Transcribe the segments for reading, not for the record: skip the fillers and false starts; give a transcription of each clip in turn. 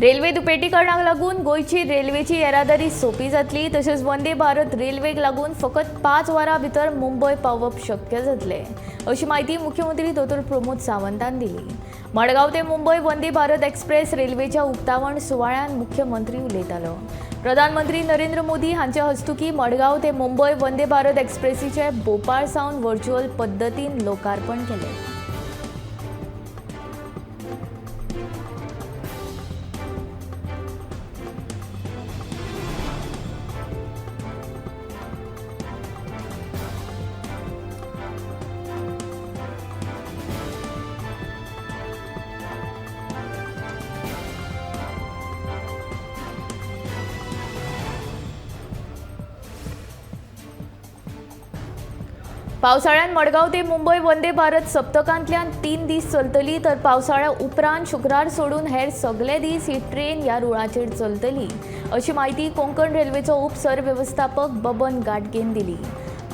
Railway दुपेटीकरणाक लागून गोयची रेल्वेची येरादारी सोपी जातली। तशेंच वंदे भारत रेल्वेक लागून फकत 5 वरां भितर मुंबय पावप शक्य जातलें, अशी माहिती मुख्यमंत्री दोतोर प्रमोद सावंतान दिली। मडगांव ते मुंबय वंदे भारत एक्सप्रेस रेल्वेच्या उक्तावण सुवाळ्यान मुख्यमंत्री उलयतालो। प्रधानमंत्री नरेंद्र मोदी हांच्या हस्तुकी मडगांव ते मुंबय वंदे भारत एक्सप्रेसीचे भोपाळ सावन व्हर्च्युअल पद्दतीन लोकार्पण केलें। पावसाळ्यात मडगांव ते मुंबय वंदे भारत सप्तकांतल्यान 3 दीस चलतली, तर पावसाळ्या उपरांत शुक्रार सोडून हेर सगळे दीस ही ट्रेन ह्या रुळाचेर चलतली, अशी माहिती कोंकण रेल्वेचो उपसरवेवस्थापक बबन गाडगेन दिली।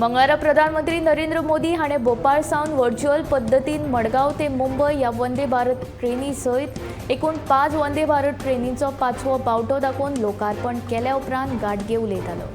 मंगळारा प्रधानमंत्री नरेंद्र मोदी हाणें भोपाळ सावन व्हर्च्युअल पद्दतीन मडगांव ते मुंबय ह्या वंदे भारत ट्रेनी सयत एकूण 5 वंदे भारत ट्रेनींचो 5वो पावटो दाखोवन लोकार्पण केल्या उपरांत गाडगे उलयतालो।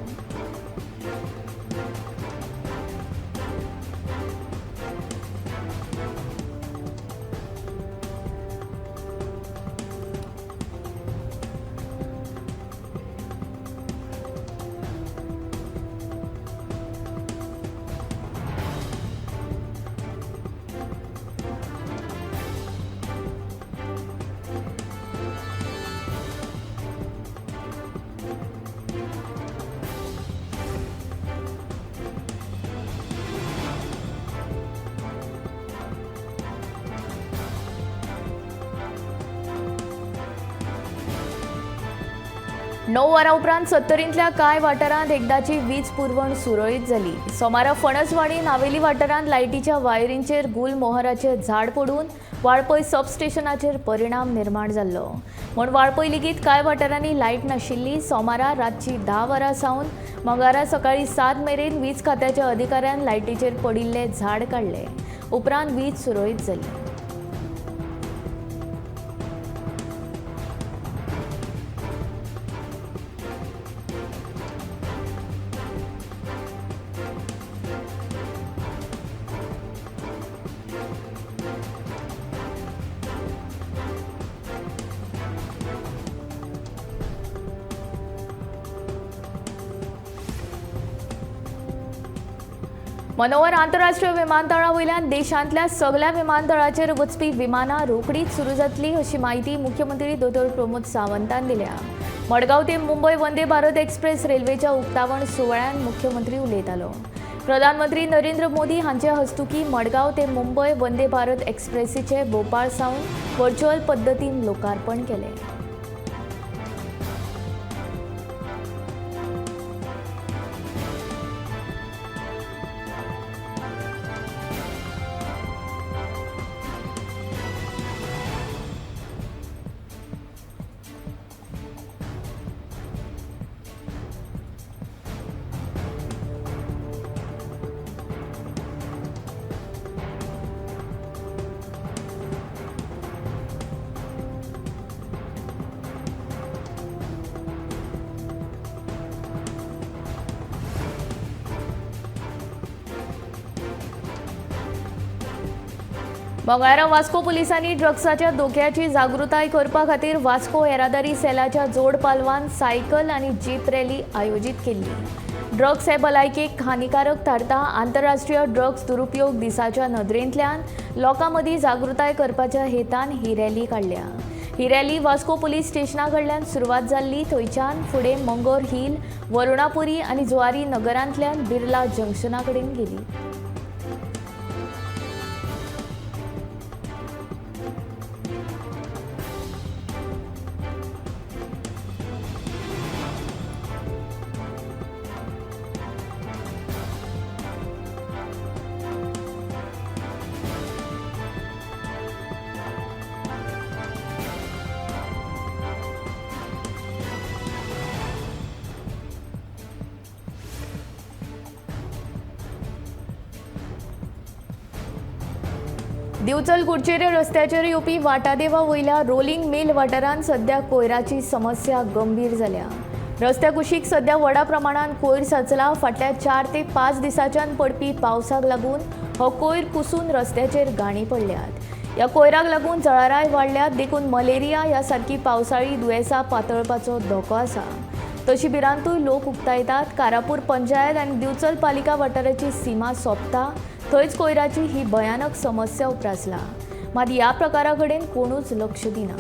णव वरां उपरांत सत्तरींतल्या कांय वाठारांत एकदाची वीज पुरवण सुरळीत जाली। सोमारा फणसवाडी नावेली वाठारांत लायटीच्या वायरींचेर गुलमोहराचें झाड पडून वाळपय सबस्टेशनाचेर परिणाम निर्माण जाल्लो। म्हण वाळपय लेगीत कांय वाठारांनी लायट नाशिल्ली। सोमारा रातची 10 वरां सावन मंगळारा सकाळी 7 मेरेन वीज खात्याच्या अधिकाऱ्यान लायटीचेर पडिल्ले झाड काडले। उपरांत वीज सुरळीत जाली। मनोवर आंतरराष्ट्रीय विमानतळा वयल्यान देशांतल्या सगळ्या विमानतळाचेर वचपी विमानां रोखडीच सुरू जातली, अशी माहिती मुख्यमंत्री दोतोर प्रमोद सावंतान दिल्या। मडगांव ते मुंबय वंदे भारत एक्सप्रेस रेल्वेच्या उक्तावण सुवाळ्यान मुख्यमंत्री उलयतालो। प्रधानमंत्री नरेंद्र मोदी हांच्या हस्तुकी मडगांव ते मुंबय वंदे भारत एक्सप्रेसीचे भोपाळ सावन व्हर्च्युअल पद्दतीन लोकार्पण केलें। मंगळारा वास्को पुलिसांनी ड्रग्साच्या धोक्याची जागृताय करपा खातीर वास्को येरादारी सेलाच्या जोड पालवान सायकल आनी जीप रॅली आयोजीत केल्ली। ड्रग्स हे भलायकेक हानिकारक थारता। आंतरराष्ट्रीय ड्रग्स दुरुपयोग दिसाच्या नदरेंतल्यान लोकां मदीं जागृताय करपाच्या हेतान ही रॅली काडल्या। ही रॅली वास्को पुलीस स्टेशना कडल्यान सुरवात जाल्ली, थंयच्यान फुडें मंगोर हिल, वरुणापुरी आनी जुवारी नगरांतल्यान बिर्ला जंक्शना कडेन गेली। दिवचल कुडचेरे रस्त्याचेर येवपी वाटादेवा वयल्या रोलिंग मिल वाठारांत सध्या कोयराची समस्या गंभीर जाल्या। रस्त्या कुशीक सध्या व्हडा प्रमाणात कोयर साचला। फाटल्या 4 ते 5 दिसांच्यान पडपी पावसाक लागून हो कोयर कुसून रस्त्याचेर गाणी पडल्यात। या कोयराक लागून जळाराय वाडल्यात, देखून मलेरिया ह्या सारकी पावसाळी दुयेंसां पातळपाचो धोको आसा। तशी भिरांतूय लोक उक्तायतात। कारापूर पंचायत आनी दिवचल पालिका वाठाराची सीमा सोंपता थंयच कोयराची ही भयानक समस्या उप्रासला। मात ह्या प्रकारा कडेन कोणूच लक्ष दिना।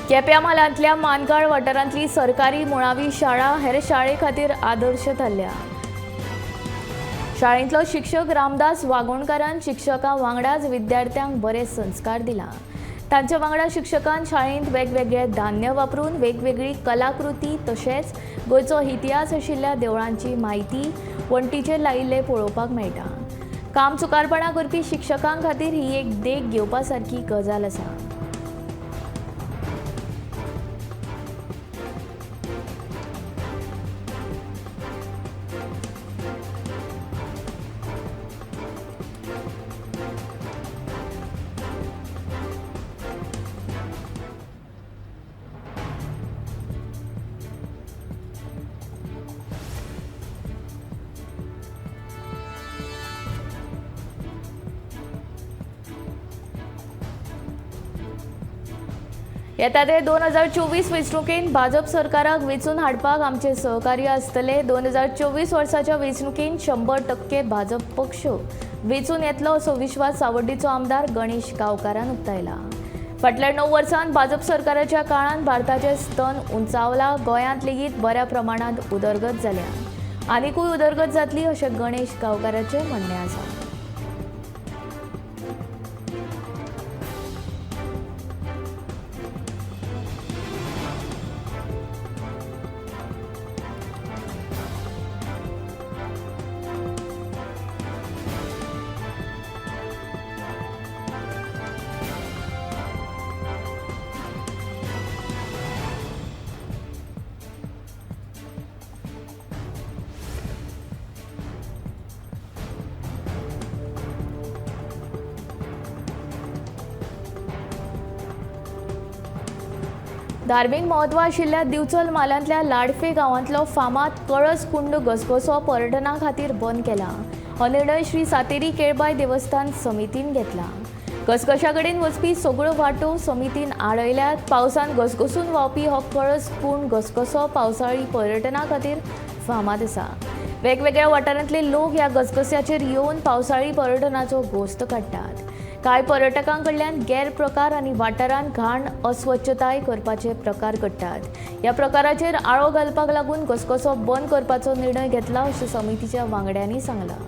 केप्यां म्हालांतल्या मानकाळ वाठारांतली सरकारी मुळावी शाळा हेर शाळे खातीर आदर्श थारल्या। शाळेंतलो शिक्षक रामदास वागोणकारान शिक्षकां वांगडाच विद्यार्थ्यांक बरे संस्कार दिला। तांच्या वांगडा शिक्षकान शाळेंत वेगवेगळे धान्य वापरून वेगवेगळी कलाकृती तशेंच गोंयचो इतिहास आशिल्ल्या देवळांची म्हायती वण्टीचेर लायिल्ले पळोवपाक मेळटा। काम चुकारपणा करपी शिक्षकां खातीर ही एक देख घेवपा सारकी गजाल आसा। येता ते 2024 वेंचणुकेंत भाजप सरकाराक वेंचून हाडपाक आमचे सहकार्य आसतले। 2024 वर्साच्या वेंचणुकेंत 100% भाजप पक्ष वेंचून येतलो असो विश्वास सावड्डीचो आमदार गणेश गांवकारान उक्तायला। फाटल्या 9 वर्सांत भाजप सरकाराच्या काळांत भारताचें स्तन उंचावला। गोंयांत लेगीत बऱ्या प्रमाणात उदरगत जाल्या, आनीकूय उदरगत जातली अशें गणेश गांवकाराचें म्हणणें आसा। धार्मीक म्हत्व आशिल्ल्या दिवचल म्हालांतल्या लाडफे गांवांतलो फामाद कळस कुंड घसघसो पर्यटना खातीर बंद केला। हो निर्णय श्री सातेरी केळबाई देवस्थान समितीन घेतला। घसघश्या कडेन वचपी सगळ्यो वाटो समितीन आडयल्यात। पावसान घसघसून व्हांवपी हो कळस कुंड घसघसो पावसाळी पर्यटना खातीर फामाद आसा। वेगवेगळ्या वाठारांतले लोक ह्या घसघस्याचेर येवन पावसाळी पर्यटनाचो घोस्त काडटात। कांय पर्यटकां कडल्यान गैरप्रकार आनी वाठारांत घाण अस्वच्छताय करपाचे प्रकार घडटात। ह्या प्रकाराचेर आळो घालपाक लागून घसघसो बंद करपाचो निर्णय घेतला अशें समितीच्या वांगड्यांनी सांगलां।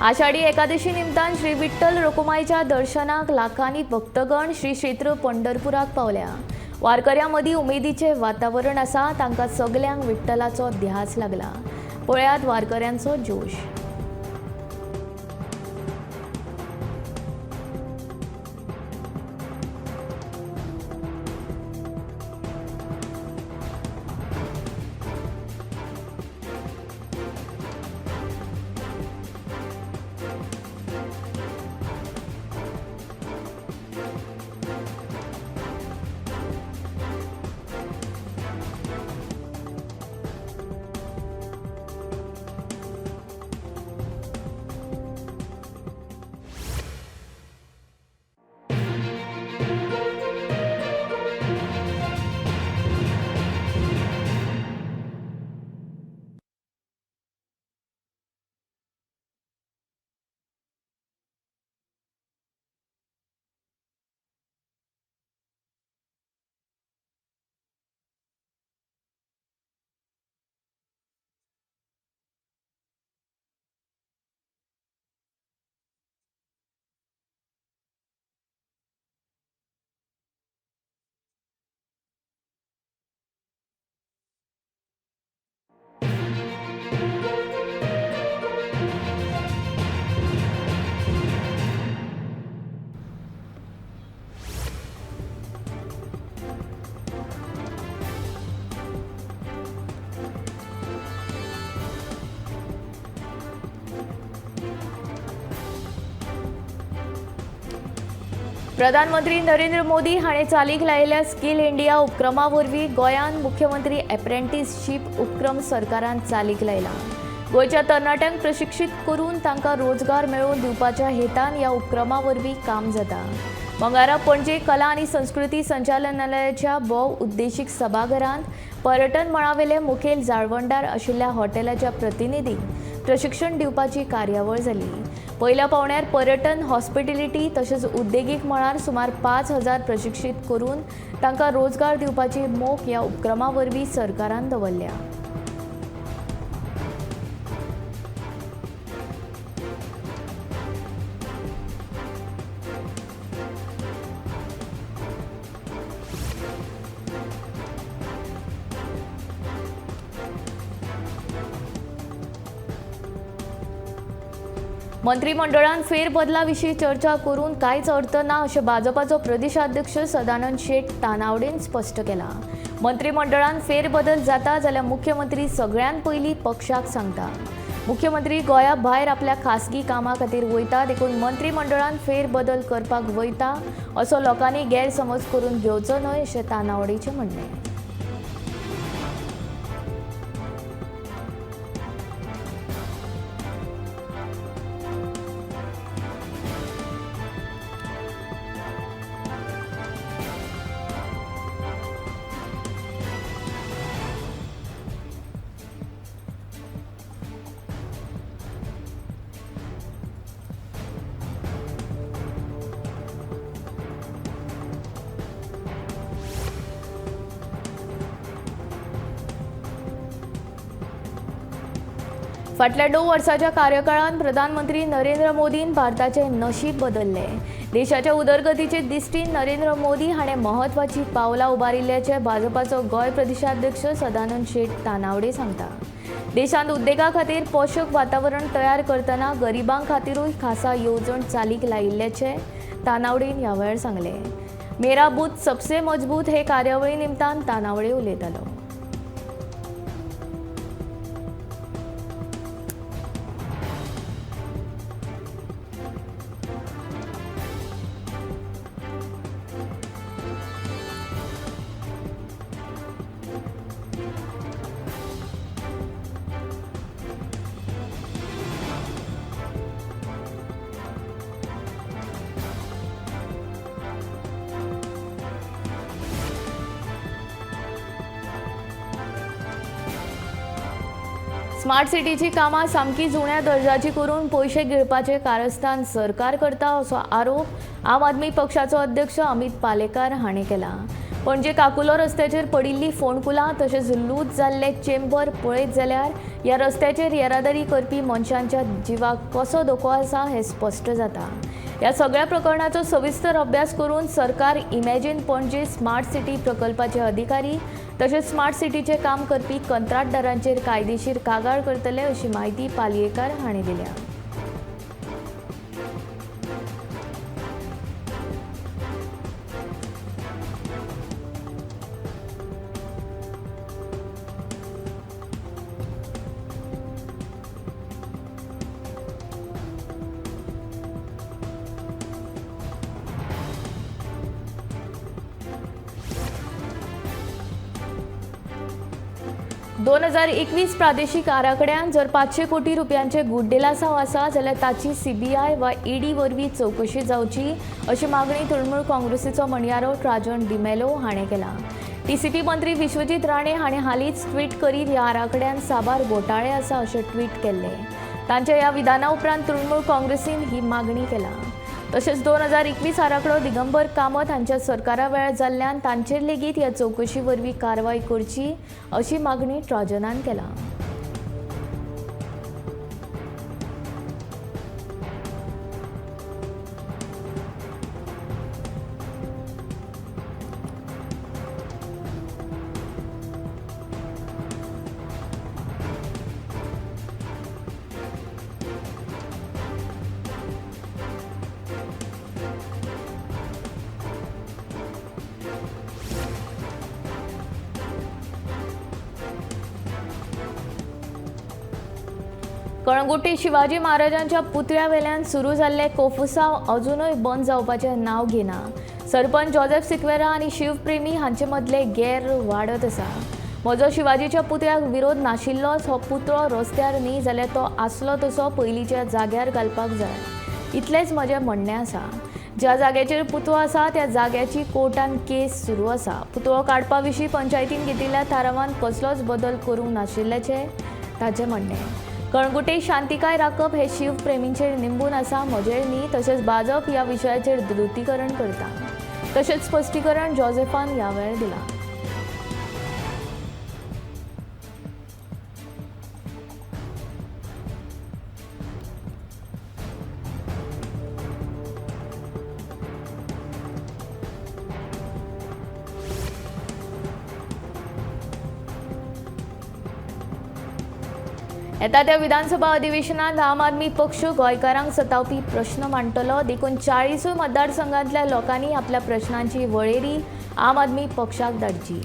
आषाढी एकादशी निमतान श्री विठ्ठल रखुमाईच्या दर्शनाक लाखांनी भक्तगण श्री क्षेत्र पंढरपुराक पावल्या। वारकऱ्यां मदीं उमेदीचें वातावरण आसा। तांकां सगल्यांक विठ्ठलाचो ध्यास लागला। पळयात वारकऱ्यांचो जोश। प्रधानमंत्री नरेंद्र मोदी हाणें चालीक लायिल्ल्या स्कील इंडिया उपक्रमा वरवीं गोंयांत मुख्यमंत्री एप्रेंटिसशीप उपक्रम सरकारान चालीक लायला। गोंयच्या तरणाट्यांक प्रशिक्षीत करून तांकां रोजगार मेळोवन दिवपाच्या हेतान ह्या उपक्रमा वरवीं काम जाता। मंगळारा पणजे कला आनी संस्कृती संचालनालयाच्या भोव उद्देशीक सभाघरांत पर्यटन मळावेले मुखेल जाळवणदार आशिल्ल्या हॉटेलाच्या प्रतिनिधींक प्रशिक्षण दिवपाची कार्यावळ जाली। पयल्या पावण्यार पर्यटन, हॉस्पिटॅलिटी तशेंच उद्देगीक मळार सुमार 5,000 प्रशिक्षीत करून तांकां रोजगार दिवपाची मोख ह्या उपक्रमा वरवीं सरकारान दवरल्या। मंत्रिमंडळान फेरबदला विशीं चर्चा करून कांयच अर्थ ना अशें भाजपाचो प्रदेशाध्यक्ष सदानंद शेट तानावडेन स्पश्ट केला। मंत्रिमंडळान फेरबदल जाता जाल्यार मुख्यमंत्री सगळ्यान पयलीं पक्षाक सांगता। मुख्यमंत्री गोंया भायर आपल्या खासगी कामा खातीर वयता, देखून मंत्रिमंडळान फेरबदल करपाक वयता असो लोकांनी गैरसमज करून घेवचो न्हय अशें तानावडेचें म्हणणें। फाटल्या 2 वर्सांच्या कार्यकाळात प्रधानमंत्री नरेंद्र मोदीन भारताचें नशीब बदलले। देशाच्या उदरगतीचे दिश्टीन नरेंद्र मोदी हाणें महत्वाची पावलां उबारिल्ल्याचे भाजपाचो गोंय प्रदेशाध्यक्ष सदानंद शेट तानावडे सांगता। देशांत उद्देगा खातीर पोषक वातावरण तयार करतना गरिबांक खातीरूय खासा येवजण चालीक लायिल्ल्याचे तानावडेन ह्या वेळार सांगले। मेरा बूथ सबसे मजबूत हे कार्यावळी निमतान तानावडे उलयतालो। स्मार्ट सिटीची कामां सामकी जुन्या दर्जाची करून पयशे गिळपाचे कारस्थान सरकार करता असो आरोप आम आदमी पक्षाचो अध्यक्ष अमित पालेकार हाणें केला। पणजे काकुलो रस्त्याचेर पडिल्ली फोंडकुलां तशेंच लूज जाल्ले चेंबर पळयत जाल्यार ह्या रस्त्याचेर येरादारी करपी मनशांच्या जिवाक कसो धोको आसा हें स्पश्ट जाता। ह्या सगळ्या प्रकरणाचो सविस्तर अभ्यास करून सरकार इमॅजिन पणजे स्मार्ट सिटी प्रकल्पाचे अधिकारी तशेंच स्मार्ट सिटीचे काम करपी कंत्राटदारांचेर कायदेशीर कागाळ करतले अशी माहिती पालयेकार हाणें दिल्या। दोन 2021 प्रादेशीक आराखड्यान जर 500 कोटी रुपयांचे गुड्डेलासाव आसा जाल्यार ताची CBI वा ED वरवीं चवकशी जावची अशी मागणी तृणमूल काँग्रेसीचो म्हणयारो राजन डिमेलो हाणें केला। TCP मंत्री विश्वजीत राणे हाणें हालींच ट्वीट करीत ह्या आराखड्यान साबार घोटाळे आसा अशें ट्वीट केल्ले। तांच्या ह्या विधाना उपरांत तृणमूल काँग्रेसीन ही मागणी केला। तशेंच 2021 आराखडो दिगंबर कामत हांच्या सरकारा वेळार जाल्ल्यान तांचेर लेगीत ह्या चवकशी वरवीं कारवाय करची अशी मागणी राजनान केला। कळंगुटी शिवाजी महाराजांच्या पुतळ्यावेल्यान सुरू जाल्ले कोफुसांव अजूनय बंद जावपाचें नांव घेना. सरपंच जोसेफ सिक्वेरा आनी शिवप्रेमी हांचे मदले गैर वाडत आसा. म्हजो शिवाजीच्या पुतळ्याक विरोध नाशिल्लोच, हो पुतळो रस्त्यार न्ही जाल्यार तो आसलो तसो पयलींच्या जाग्यार घालपाक जाय, इतलेंच म्हजें म्हणणें आसा. ज्या जाग्याचेर पुतळो आसा त्या जाग्याची कोर्टान केस सुरू आसा. पुतळो काडपा विशीं पंचायतीन घेतिल्ल्या थारावान कसलोच बदल करूंक नाशिल्ल्याचें ताचें म्हणणें. कळंगुटे शांतिकाय राखप हे शिवप्रेमींचेर निंबून आसा, म्हजेर न्ही. तशेंच भाजप ह्या विशयाचेर धृतीकरण करता. तशेंच स्पश्टीकरण जोसेफान ह्या वेळार दिलां. येता त्या विधानसभा अधिवेशनात आम आदमी पक्ष गोंयकारांक सतावपी प्रश्न मांडटलो. देखून 40 मतदारसंघांतल्या लोकांनी आपल्या प्रश्नांची वळेरी आम आदमी पक्षाक धाडची.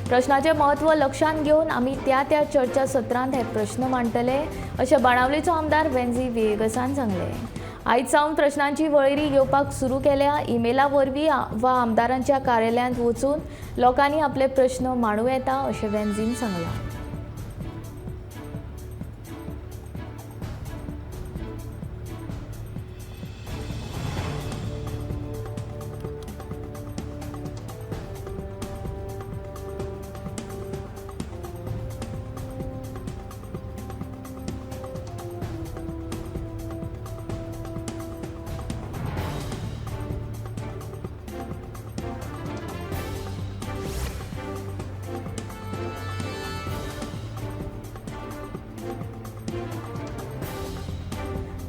प्रश्नाचें म्हत्व लक्षांत घेवन आमी त्या चर्चा सत्रांत हे प्रश्न मांडटले, अशें बाणावलेचो आमदार वेन्झी विएगसान सांगले. आयज सावन प्रश्नांची वळेरी घेवपाक सुरू केल्या. ईमेला वरवीं वा आमदारांच्या कार्यालयांत वचून लोकांनी आपले प्रश्न मांडूं येता, अशें वेन्झीन सांगलां.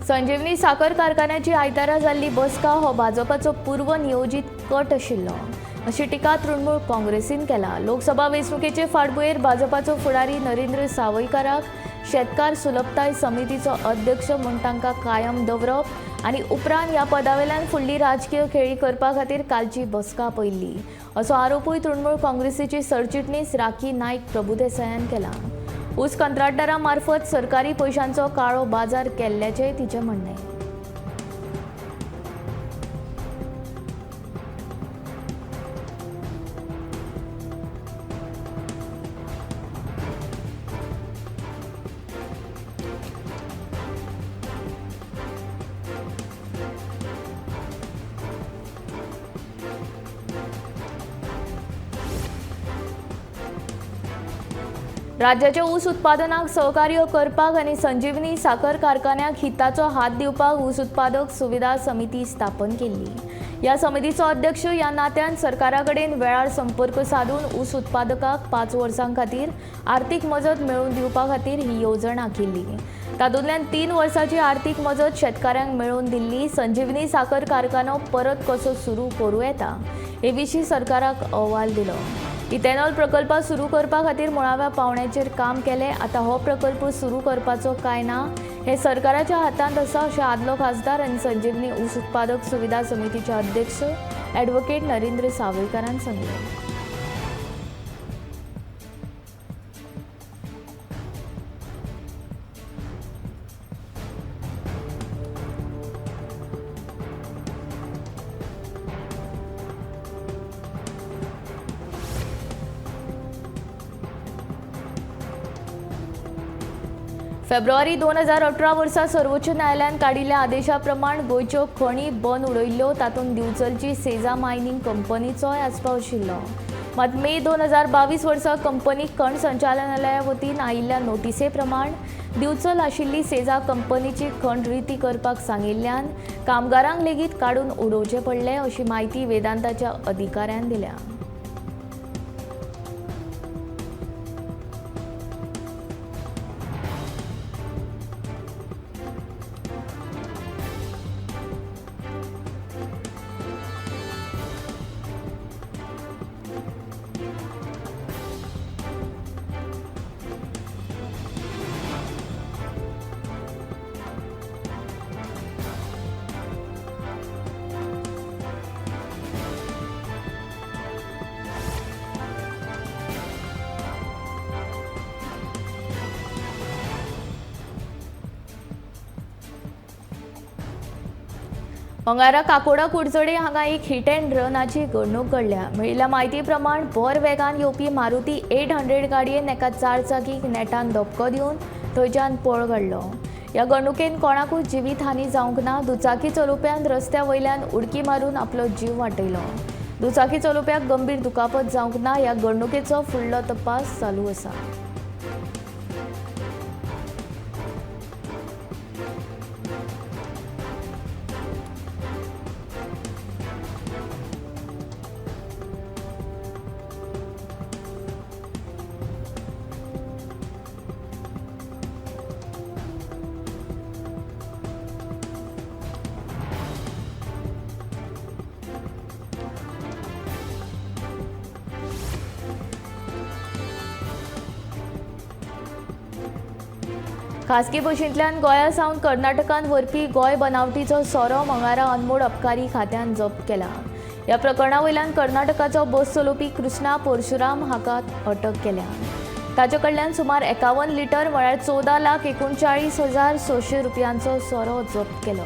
संजीवनी साखर कारखान्याची आयतारा जाल्ली बसका हो भाजपाचो पूर्व नियोजीत कट आशिल्लो, अशी टिका तृणमूल काँग्रेसीन केला. लोकसभा वेंचणुकेचे फाटभुंयेर भाजपाचो फुडारी नरेंद्र सावयकाराक शेतकार सुलभताय समितीचो अध्यक्ष म्हूण तांकां कायम दवरप आनी उपरांत ह्या पदावेल्यान फुडली राजकीय खेळी करपा खातीर कालची बसका आपयल्ली, असो आरोपूय तृणमूल काँग्रेसीची सरचिटणीस राखी नायक प्रभुदेसायान केला. ऊस कंत्राटदारां मार्फत सरकारी पयशांचो काळो बाजार केल्ल्याचें तिचें म्हणणें. राज्याच्या ऊस उत्पादनाक सहकार्य करपाक आनी संजीवनी साखर कारखान्याक हिताचो हात दिवपाक ऊस उत्पादक सुविधा समिती स्थापन केल्ली. ह्या समितीचो अध्यक्ष ह्या नात्यान सरकारा कडेन वेळार संपर्क साधून ऊस उत्पादकाक 5 वर्सां खातीर आर्थीक मजत मेळोवन दिवपा खातीर ही येवजण आंखिल्ली. तातूंतल्यान 3 वर्सांची आर्थीक मजत शेतकाऱ्यांक मेळोवन दिल्ली. संजीवनी साखर कारखानो परत कसो सुरू करूं येता हे विशीं सरकाराक अहवाल दिलो. इथेनॉल प्रकल्प सुरू करपा खातीर मुळाव्या पावंड्याचेर काम केलें. आतां हो प्रकल्प सुरू करपाचो काय ना हे सरकाराच्या हातांत आसा, अशें आदलो खासदार आनी संजीवनी ऊस उत्पादक सुविधा समितीचे अध्यक्ष ॲडव्होकेट नरेंद्र सावयकारान सांगलें. फेब्रुवारी 2018 वर्सा सर्वोच्च न्यायालयान काडिल्ल्या आदेशा प्रमाण गोंयच्यो खणी बंद उडयल्ल्यो. तातूंत दिवचलची सेजा मायनिंग कंपनीचोय आस्पाव आशिल्लो. मात मे 2022 वर्सा कंपनीक खण संचालनालया वतीन आयिल्ल्या नोटिसे प्रमाण दिवचल आशिल्ली सेजा कंपनीची खण रिती करपाक सांगिल्ल्यान कामगारांक लेगीत काडून उडोवचे पडले, अशी माहिती वेदांताच्या अधिकाऱ्यान दिल्या. मंगळारा काकोडा कुडचडे हांगा एक हिट अँड रनाची घडणूक घडल्या. मेळिल्ल्या म्हायती प्रमाण भर वेगान येवपी मारुती 800 गाडयेन एका चारचाकीक नेटान धपको दिवन थंयच्यान पळ काडलो. ह्या घडणुकेन कोणाकूच जिवीत हानी जावंक ना. दुचाकी चलोवप्यान रस्त्या वयल्यान उडकी मारून आपलो जीव वाटयलो. दुचाकी चलोवप्याक गंभीर दुखापत जावंक ना. ह्या घडणुकेचो फुडलो तपास चालू आसा. खासगी बशींतल्यान गोंया सावन कर्नाटकांत व्हरपी गोंय बनावटीचो सोरो मंगळारा अनमोड अबकारी खात्यान जप्त केला. ह्या प्रकरणा वयल्यान कर्नाटकाचो बस चलोवपी कृष्णा परशुराम हाका अटक केल्या. ताचे कडल्यान सुमार 51 लिटर म्हळ्यार 14,39,600 रुपयांचो सोरो जप्त केलो.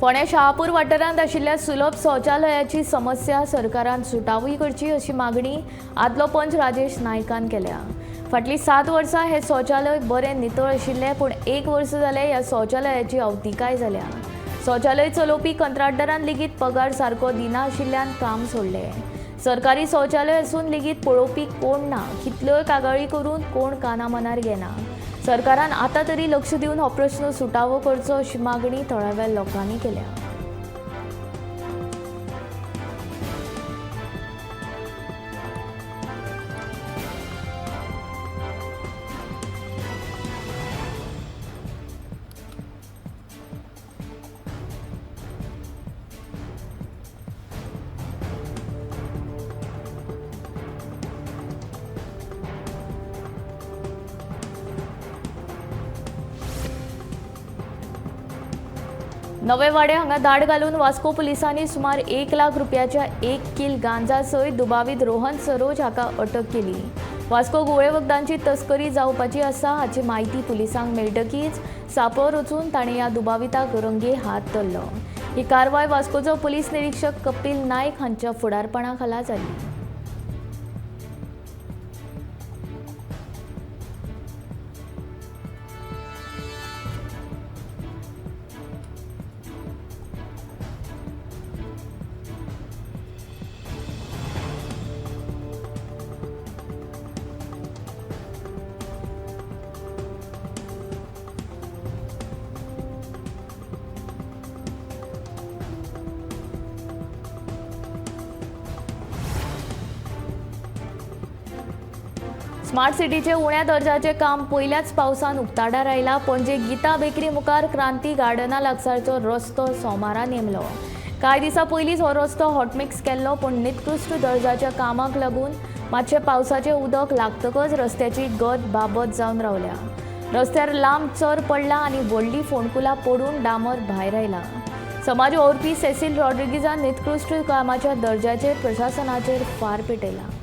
फोंड्या शहापूर वाठारांत आशिल्ल्या सुलभ शौचालयाची समस्या सरकारान सुटावी करची अशी मागणी आदलो पंच राजेश नायकान केल्या. फाटलीं 7 वर्सां हे शौचालय बरें नितळ आशिल्लें, पूण 1 वर्स जालें ह्या शौचालयाची अवतिकाय जाल्या. शौचालय चलोवपी कंत्राटदारान लेगीत पगार सारको दिना आशिल्ल्यान काम सोडलें. सरकारी शौचालय असून लेगीत पळोवपी कोण ना. कितल्योय कागाळी करून कोण काना मनार घेना. सरकारान आतां तरी लक्ष दिवन हो प्रश्न सुटावो करचो अशी मागणी थळाव्या लोकांनी केल्या. नवे वाडे हांगा दाड घालून वास्को पुलिसांनी सुमार 1 लाख रुपयाच्या 1 किल गांजा सयत दुबावीत रोहन सरोज हाका अटक केली. वास्को गुळे वखदांची तस्करी जावपाची आसा हाची म्हायती पुलिसांक मेळटकीच सांपळो रचून ताणें ह्या दुबाविताक रंगे हात धरलो. ही कारवाय वास्कोचो पुलीस निरीक्षक कपिल नायक हांच्या फुडारपणा खाला जाली. स्मार्ट सिटीचे उण्या दर्जाचे काम पहिल्याच पावसान उक्ताडार आयला. पणजे गीता बेकरी मुखार क्रांती गार्डना लागसारचो रस्तो सोमारा नेमलो. कांय दिसा पयलींच हो रस्तो हॉटमिक्स केल्लो, पूण निकृश्ट दर्जाच्या कामाक लागून मातशे पावसाचें उदक लागतकच रस्त्याची गत बाबत जावन रावल्या. रस्त्यार लांब चर पडला आनी व्हडली फोंडकुलां पडून डांबर भायर आयला. समाज वावुरपी सेसील रॉड्रिगीजान निकृश्ट कामाच्या दर्जाचेर प्रशासनाचेर फार पेटयला.